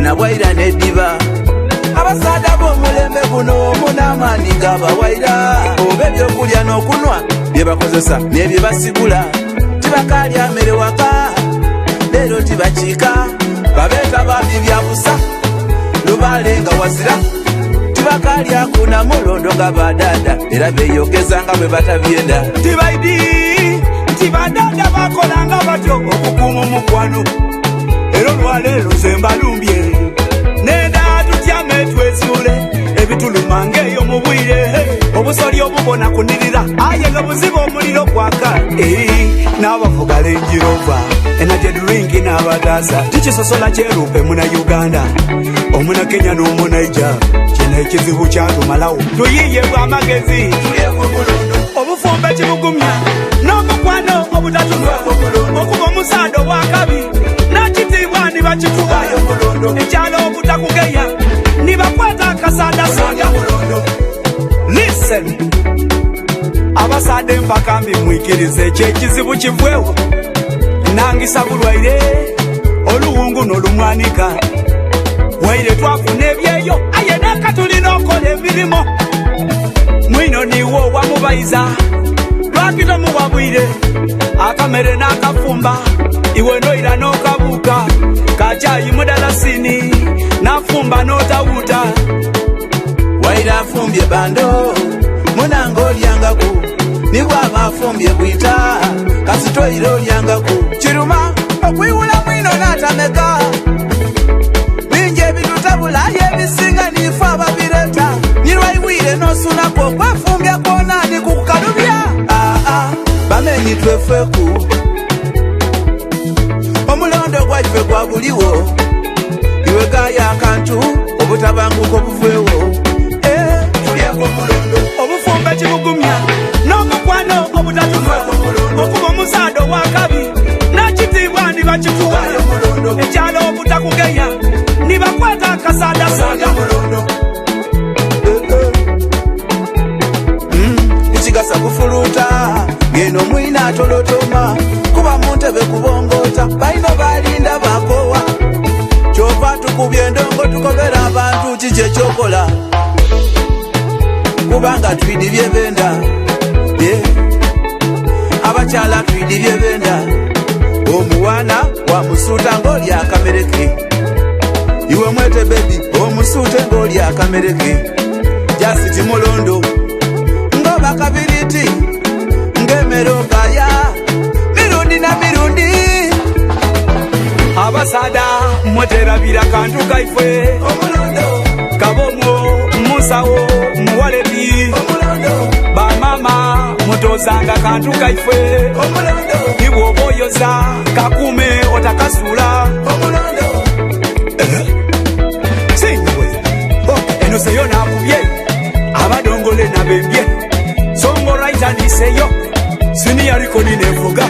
na bwaira n'eddiba abasaada b'omulembe guno munamaani g'abawaira oba ebyokulya n'okunwa bye bakozesa n'ebye basigula tibakalya mmere waka leero tibakiika babeeta bambi byabusa lubaale nga wazira tibakalya kuna mulondo nga badada era beeyogeza nga bwe batabyenda tibaidi nti badada bakolanga batyo okukuuma omukwano era olwaleero ze mbalumbye nenda tutyame twezuule ebituluma ng'eyo mu bwire obusoli obubona kunirira aye nga buziba omuliro gwaka n'abavuga lenjirova enajedrinki n'abataasa tikisosola kyerupe muna uganda omuna kenya n'omunaija kino ekizibu kyatumalawo tuyiye bw'amagezi obufumbe kibugumya n'omukwano obutatunwa okuba omusaado wakabi nakitiibwa nibakituba ekyalo obutakugeya nibakwata akasaadasaaga listen abasaade mpakambi mwikirize ekyekizibu kivwewo nangisa bulwaire oluwungu n'olumwanika waire twafuna ebyeyo aye neka tulina okola emirimo mwino niwo wamubayiza lwakita muwabwire akamere n'akafumba iwe noira n'okabuuka kacayi mudalasini nafumba n'otawuta waire afumbye bando munanga olyangaku nibwaba afumbye bwita kasitoyire olyangaku kiruma okwiwula mwino n'atameka bingi ebitutabulayo ebisinga nife ababireta nirwaibwire n'osunako okwefumbya kwonani kukukalubya bamenyi twefeku omulondo gwaife gwa buliwo iwe gaya akantu obutabanguko obuvwewo tulyeko omulondo obufumbe kibugumya n'omukwano obutatunwa okuba omusaado wakabi nakitiibwa nibakituwa ekyalo obutakugeya nibakwata akasaadasaaga ekigasa kufuluuta ngeno mwina atolotoma kuba mu ntebe kubongoota balina balinda bakowa kyova tukubye endongo tukobera abantu kiki ekyokola kubanga twidibye benda abakyala twidibye benda omuwana wamusuuta ng'oli akamereke iwe mwete bebi omusuute ng'oli akamereke jasiti mulondo ngoba kabiriti ng'emerokaya mirundi na mirundi abasaada mweterabira kantu kaife omulondo kabomo musawo muwaleti bamama mutozanga kantu kaife ibwoba oyoza kakume otakasula sinyiwe eno seyo nakubye abadongole nabembye songo raitaniseyo siniyariko ninevuga